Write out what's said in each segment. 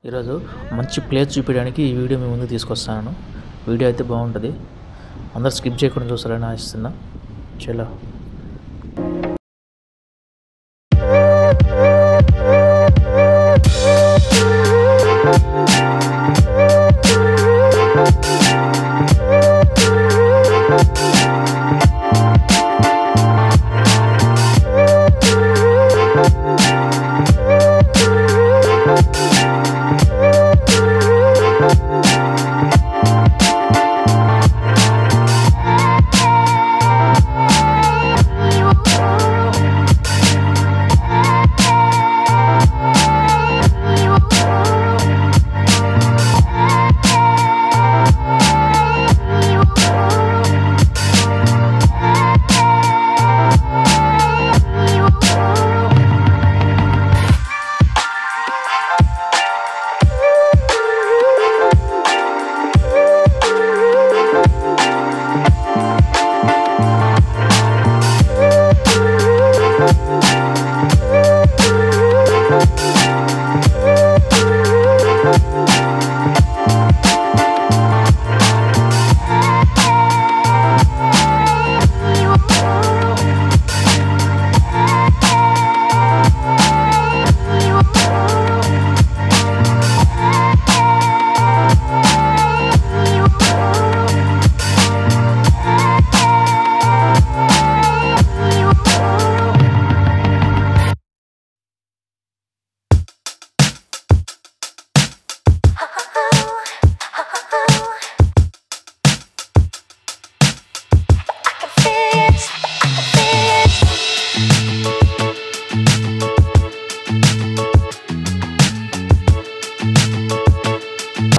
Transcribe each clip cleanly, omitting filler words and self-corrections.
ఈరోజు మంచి ప్లేస్ చూపించడానికి ఈ వీడియో మీ ముందుకు తీసుకొస్తాను. వీడియో అయితే బాగుంటుంది, అందరు స్కిప్ చేయకుండా చూస్తారని ఆశిస్తున్నా. చలో.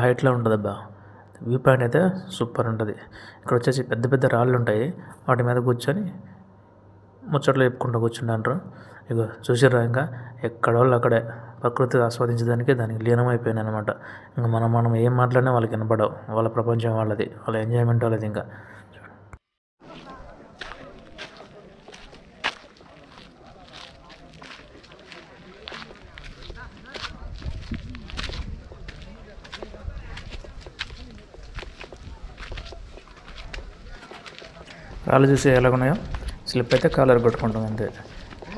హైట్లో ఉంటుంది అబ్బా, వ్యూ పాయింట్ అయితే సూపర్ ఉంటుంది. ఇక్కడ వచ్చేసి పెద్ద పెద్ద రాళ్ళు ఉంటాయి, వాటి మీద కూర్చొని ముచ్చట్లు చెప్పుకుంటూ కూర్చుంటారు. ఇక చూసిర్రా, ఇంకా ఎక్కడోళ్ళు అక్కడే ప్రకృతి ఆస్వాదించడానికి దానికి లీనమైపోయాను అనమాట. ఇంకా మనం ఏం మాట్లాడినా వాళ్ళకి వినపడవు, వాళ్ళ ప్రపంచం వాళ్ళది, వాళ్ళ ఎంజాయ్మెంట్ వాళ్ళది. ఇంకా రాళ్ళు చూసి ఎలాగున్నాయో, స్లిప్ అయితే కాలర్ కొట్టుకుంటాం అంతే.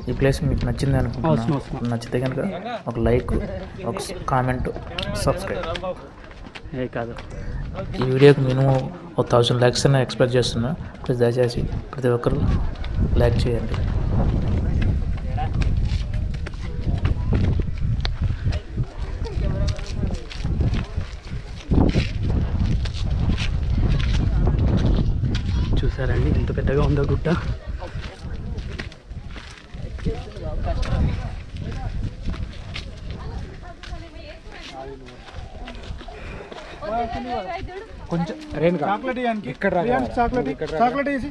ఈ ప్లేస్ మీకు నచ్చింది అనుకుంటున్నాను. నచ్చితే కనుక ఒక లైక్, ఒక కామెంట్, సబ్స్క్రైబ్. కాదు, ఈ వీడియోకి మినిమం 1000 లైక్స్ అయినా ఎక్స్పెక్ట్ చేస్తున్నా. ప్లీజ్ దయచేసి ప్రతి ఒక్కరు లైక్ చేయండి. చూసారండి ఎంత పెద్దగా ఉందో గుట్ట. కొంచెం చాక్లెట్ ఇక్కడ చాక్లెట్ వేసి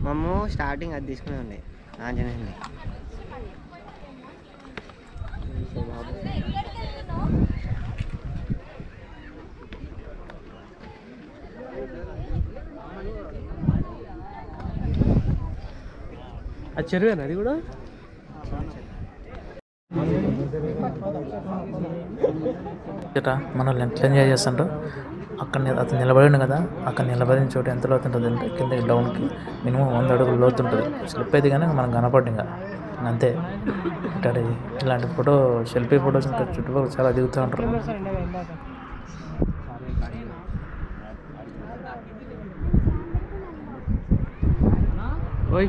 మమ్మ స్టార్టింగ్ అది తీసుకునే ఉండే ఆంజనేయుని. అది చెరువేనా? అది కూడా మనల్ని ఎంత ఎంజాయ్ చేస్తుంటారు. అక్కడ అతను నిలబడి కదా, అక్కడ నిలబడిన చోటు ఎంత లోతు ఉంటుంది అంటే కింద డౌన్కి మినిమం 100 అడుగులు లోతు ఉంటుంది. స్లిప్ అయితే కానీ మనం కనపడ్డు ఇంకా అంతే. ఇక్కడ ఇలాంటి సెల్ఫీ ఫొటోస్ ఇంకా చుట్టుపక్కల చాలా దిగుతూ ఉంటారు. ఓయ్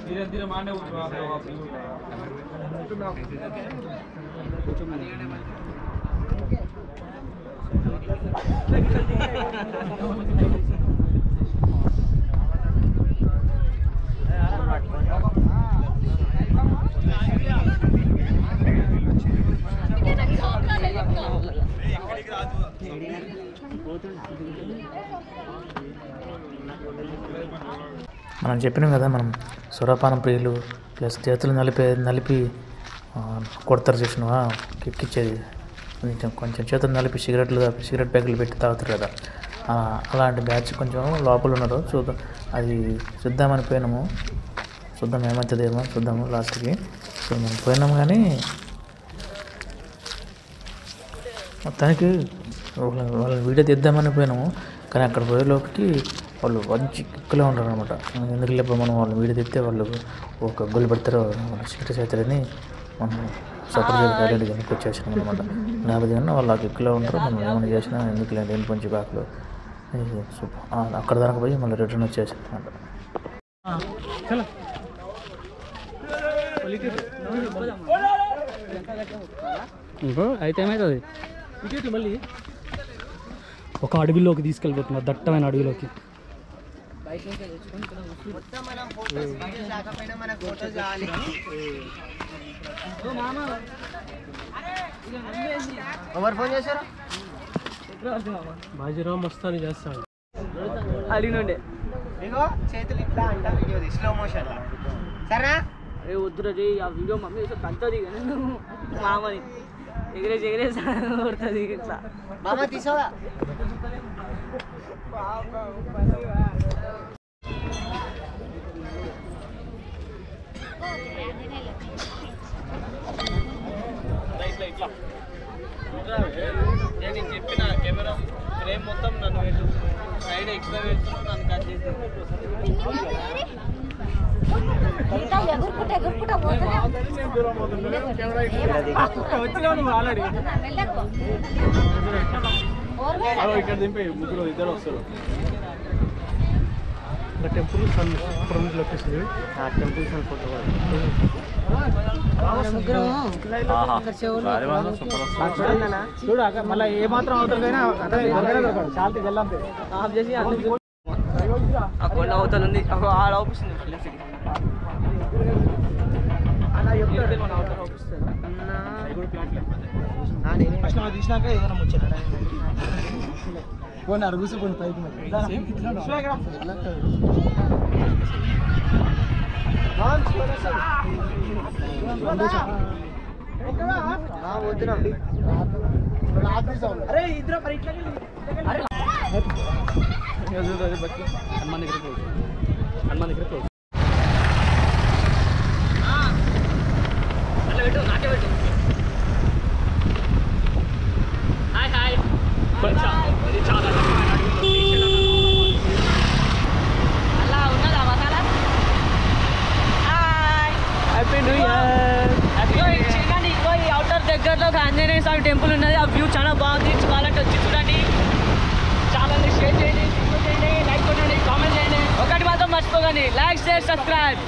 धीरे धीरे मारने మనం చెప్పినాం కదా, మనం సురాపానం ప్రియులు ప్లస్ చేతులు నలిపి కొడతారు చూసినవా, కిక్కిచ్చేది కొంచెం చేతులు నలిపి సిగరెట్ ప్యాకెట్లు పెట్టి తాగుతారు కదా, అలాంటి బ్యాచ్ కొంచెం లోపల ఉన్నారు. చూద్దాం, అది చూద్దామని పోయినాము, చూద్దాం ఏమవుతుందేమో చూద్దాము లాస్ట్కి. సో మనం పోయినాము కానీ మొత్తానికి వాళ్ళని వీడియో తీద్దామని పోయినాము, కానీ అక్కడ పోయేలోకి వాళ్ళు మంచి కిక్కులో ఉంటారు అనమాట. ఎందుకు లేకపోతే మనం వాళ్ళని వీడియో తీస్తే వాళ్ళు ఒక గొల్లు పెడతారో సీరియస్ అవుతారని మనం సపోర్ట్ చేయడానికి వెనక్కి వచ్చేసినాం అనమాట. లేకపోతే కానీ వాళ్ళు ఆ కిక్కులో ఉంటారు, మనం ఏమైనా చేసినా ఎందుకు లేదు ఏంటి కొంచెం బ్యాక్లో అక్కడ దాకా పోయి మళ్ళీ రిటర్న్ వచ్చేసాం అనమాట. అయితే ఏమవుతుంది మళ్ళీ ఒక అడవిలోకి తీసుకెళ్ళిపోతున్నారు, దట్టమైన అడవిలోకి. ఎవరు ఫోన్ చేశారు? బాజీరావు మస్తాని చేస్తాడు. అడిగినుండే ఇగో చేతులు ఇట్లా అంట, వీడియో స్లో మోషన్ సరేనా? అరే వద్దురా జై, ఆ వీడియో మమ్మీ కంటది మామని ఎగిరేసి కొడుతుంది ఇట్లా. మామ తీసావా? నేను చెప్పిన కెమెరా ఫ్రేమ్ మొత్తం నన్ను సైడ్ ఎక్స్ట్రా పెడుతున్నావు, నన్ను కట్ చేసి ఇక్కడ దింపే ముగ్గురు ఇద్దరు వస్తారు. Temple front location, temples photo చూడు మళ్ళీ ఏమాత్రం అవుతారు ఆఫ్ చేసి ఆ కొండ అవతల ఉంది, ఆడ అవుపిస్తుంది తీసినాక ఏదైనా ముచ్చట పోనీ అడుగుసిపోయి పైకి అరే ఇద్దరు మరి ఇట్లా హనుమాన్ దగ్గర క్లోజ్. నాకే పెట్టు. హాయ్ హాయ్ అలా ఉన్నదా masala? Hi happy new year. చూడండి ఇగో ఈ అవుటర్ దగ్గరలో ఒక ఆంజనేయ స్వామి టెంపుల్ ఉన్నది, ఆ వ్యూ చాలా బాగుంది. కావాలంటే వచ్చి చూడండి. ఛానల్ని షేర్ చేయండి, లైక్ కొట్టండి, కామెంట్ చేయండి. ఒకటి మాత్రం మర్చిపోకండి, లైక్ షేర్ సబ్స్క్రైబ్.